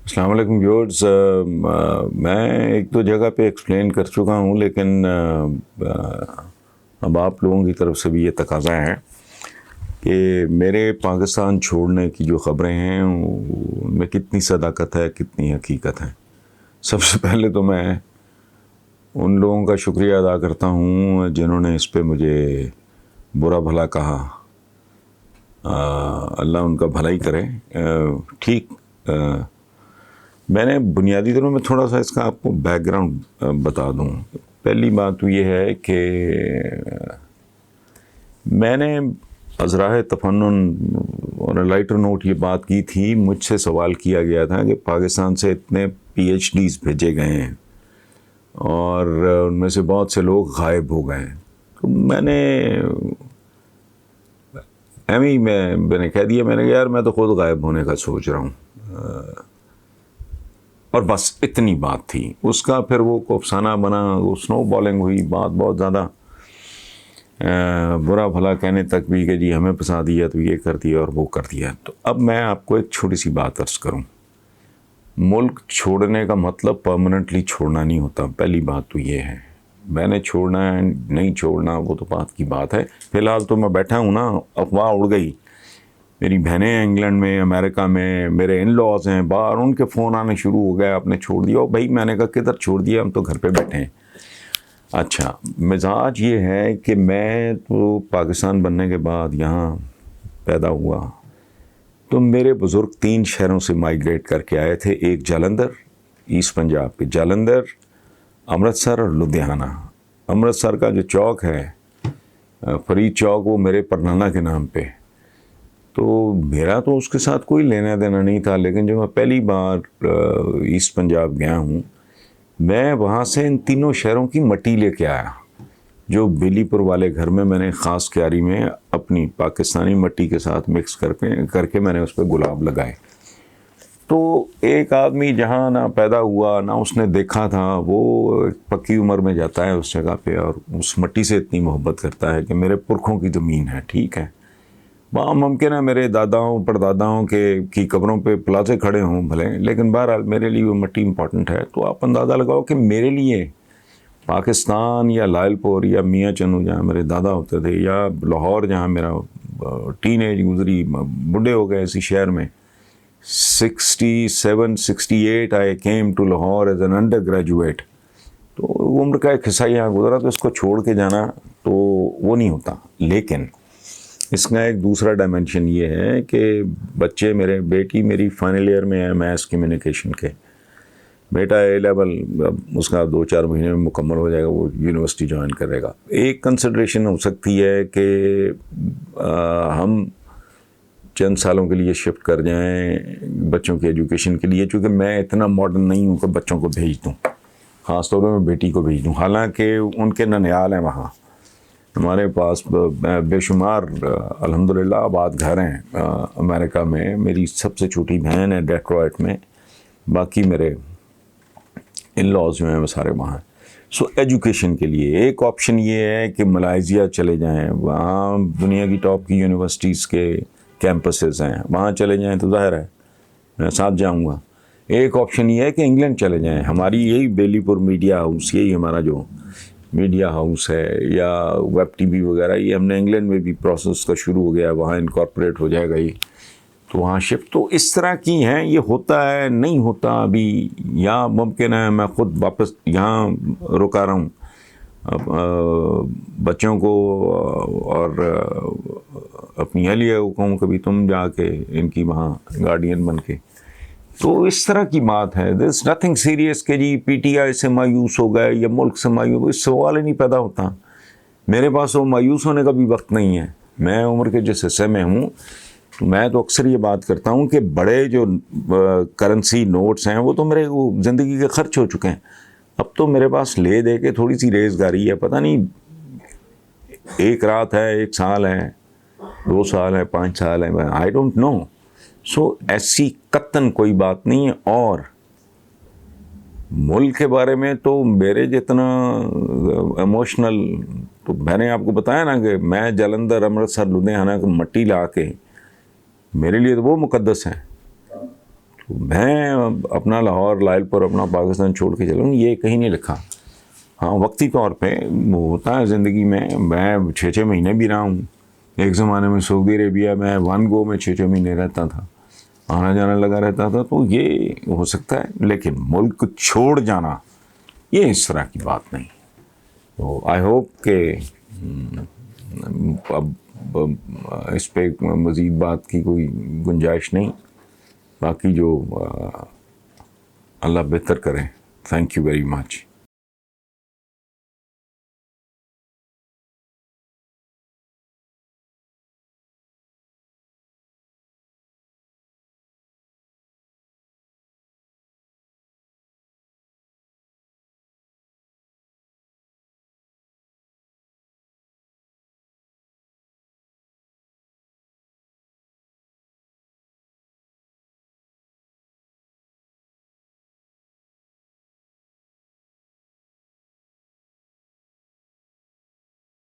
السلام علیکم ویورز. میں ایک دو جگہ پہ ایکسپلین کر چکا ہوں، لیکن اب آپ لوگوں کی طرف سے بھی یہ تقاضا ہے کہ میرے پاکستان چھوڑنے کی جو خبریں ہیں ان میں کتنی صداقت ہے، کتنی حقیقت ہے. سب سے پہلے تو میں ان لوگوں کا شکریہ ادا کرتا ہوں جنہوں نے اس پہ مجھے برا بھلا کہا. اللہ ان کا بھلا ہی کرے. ٹھیک، میں نے بنیادی طور میں تھوڑا سا اس کا آپ کو بیک گراؤنڈ بتا دوں. پہلی بات تو یہ ہے کہ میں نے ازراہ تفنن اور لائٹر نوٹ یہ بات کی تھی. مجھ سے سوال کیا گیا تھا کہ پاکستان سے اتنے پی ایچ ڈیز بھیجے گئے ہیں اور ان میں سے بہت سے لوگ غائب ہو گئے ہیں. تو میں نے کہہ دیا، میں نے کہا یار میں تو خود غائب ہونے کا سوچ رہا ہوں. اور بس اتنی بات تھی. اس کا پھر وہ افسانہ بنا، وہ سنو بالنگ ہوئی، بات بہت زیادہ برا بھلا کہنے تک بھی کہ جی ہمیں پھنسا دیا تو یہ کر دیا اور وہ کر دیا. تو اب میں آپ کو ایک چھوٹی سی بات عرض کروں. ملک چھوڑنے کا مطلب پرماننٹلی چھوڑنا نہیں ہوتا. پہلی بات تو یہ ہے. میں نے چھوڑنا ہے نہیں چھوڑنا وہ تو بات کی بات ہے. فی الحال تو میں بیٹھا ہوں نا، افواہ اڑ گئی. میری بہنیں ہیں انگلینڈ میں، امریکہ میں، میرے ان لاز ہیں باہر، ان کے فون آنے شروع ہو گئے، آپ نے چھوڑ دیا. بھائی میں نے کہا کدھر چھوڑ دیا، ہم تو گھر پہ بیٹھے ہیں. اچھا، مزاج یہ ہے کہ میں تو پاکستان بننے کے بعد یہاں پیدا ہوا تو میرے بزرگ 3 شہروں سے مائیگریٹ کر کے آئے تھے. ایک جالندھر، ایسٹ پنجاب کے جالندھر، امرتسر اور لدھیانہ. امرتسر کا جو چوک ہے فرید چوک، وہ میرے پرنانا کے نام پہ. تو میرا تو اس کے ساتھ کوئی لینا دینا نہیں تھا، لیکن جب میں پہلی بار ایسٹ پنجاب گیا ہوں، میں وہاں سے ان 3 شہروں کی مٹی لے کے آیا، جو بیلی پور والے گھر میں نے خاص کیاری میں اپنی پاکستانی مٹی کے ساتھ مکس کر کے میں نے اس پہ گلاب لگائے. تو ایک آدمی جہاں نہ پیدا ہوا نہ اس نے دیکھا تھا، وہ پکی عمر میں جاتا ہے اس جگہ پہ اور اس مٹی سے اتنی محبت کرتا ہے کہ میرے پرکھوں کی زمین ہے. ٹھیک ہے، وہاں ممکن ہے میرے داداؤں پرداداؤں کی قبروں پہ پلازے کھڑے ہوں بھلے، لیکن بہرحال میرے لیے وہ مٹی امپورٹنٹ ہے. تو آپ اندازہ لگاؤ کہ میرے لیے پاکستان یا لائل پور یا میاں چنو جہاں میرے دادا ہوتے تھے، یا لاہور جہاں میرا ٹین ایج گزری، بڈھے ہو گئے اسی شہر میں. 67-68 I came to Lahore as an undergraduate گریجویٹ. تو عمر کا ایک حصہ یہاں گزرا، تو اس کو چھوڑ کے جانا تو وہ نہیں ہوتا. لیکن اس کا ایک دوسرا ڈائمینشن یہ ہے کہ بچے، بیٹی میری فائنل ایئر میں ہے میس کمیونیکیشن کے. بیٹا اے لیول اس کا 2-4 مہینے میں مکمل ہو جائے گا، وہ یونیورسٹی جوائن کرے گا. ایک کنسیڈریشن ہو سکتی ہے کہ ہم چند سالوں کے لیے شفٹ کر جائیں بچوں کی ایجوکیشن کے لیے، چونکہ میں اتنا ماڈرن نہیں ہوں کہ بچوں کو بھیج دوں، خاص طور پہ میں بیٹی کو بھیج دوں. حالانکہ ان کے ننیال ہیں وہاں، ہمارے پاس بے شمار الحمدللہ آباد گھر ہیں امریکہ میں. میری سب سے چھوٹی بہن ہے ڈیٹرائٹ میں، باقی میرے ان لاز جو ہیں وہ سارے وہاں ہیں. سو ایجوکیشن کے لیے ایک آپشن یہ ہے کہ ملائزیا چلے جائیں، وہاں دنیا کی ٹاپ کی یونیورسٹیز کے کیمپسز ہیں، وہاں چلے جائیں تو ظاہر ہے میں ساتھ جاؤں گا. ایک آپشن یہ ہے کہ انگلینڈ چلے جائیں. ہماری یہی بیلی پور میڈیا ہاؤس، یہی ہمارا جو میڈیا ہاؤس ہے، یا ویب ٹی وی وغیرہ، یہ ہم نے انگلینڈ میں بھی پروسیس کا شروع ہو گیا، وہاں انکارپوریٹ ہو جائے گا یہ، تو وہاں شفٹ. تو اس طرح کی ہیں. یہ ہوتا ہے نہیں ہوتا ابھی، یا ممکن ہے میں خود واپس یہاں رکا رہا ہوں بچوں کو اور اپنی اہلیہ کو کہوں کبھی تم جا کے ان کی وہاں گارڈین بن کے. تو اس طرح کی بات ہے. دیر از نتھنگ سیریس کہ جی پی ٹی آئی سے مایوس ہو گئے یا ملک سے مایوس، اس سوال ہی نہیں پیدا ہوتا. میرے پاس وہ مایوس ہونے کا بھی وقت نہیں ہے. میں عمر کے جس حصے میں ہوں، میں تو اکثر یہ بات کرتا ہوں کہ بڑے جو کرنسی نوٹس ہیں وہ تو میرے زندگی کے خرچ ہو چکے ہیں. اب تو میرے پاس لے دے کے تھوڑی سی ریزگاری ہے. پتہ نہیں 1 رات ہے، 1 سال ہے، 2 سال ہے، 5 سال ہے، آئی ڈونٹ نو. سو ایسی قطعاً کوئی بات نہیں ہے. اور ملک کے بارے میں تو میرے جتنا ایموشنل، تو میں نے آپ کو بتایا نا کہ میں جالندھر، امرتسر، لدھیانہ کو مٹی لا کے، میرے لیے تو وہ مقدس ہیں. تو میں اپنا لاہور لائل پور اپنا پاکستان چھوڑ کے چلوں یہ کہیں نہیں لکھا. ہاں وقتی طور پہ وہ ہوتا ہے زندگی میں 6 مہینے بھی رہا ہوں. ایک زمانے میں سعودی عربیہ میں 1 گو میں 6 مہینے رہتا تھا, آنا جانا لگا رہتا تھا, تو یہ ہو سکتا ہے. لیکن ملک چھوڑ جانا یہ اس طرح کی بات نہیں. تو آئی ہوپ کہ اب اس پہ مزید بات کی کوئی گنجائش نہیں. باقی جو اللہ بہتر کرے. Thank you very much.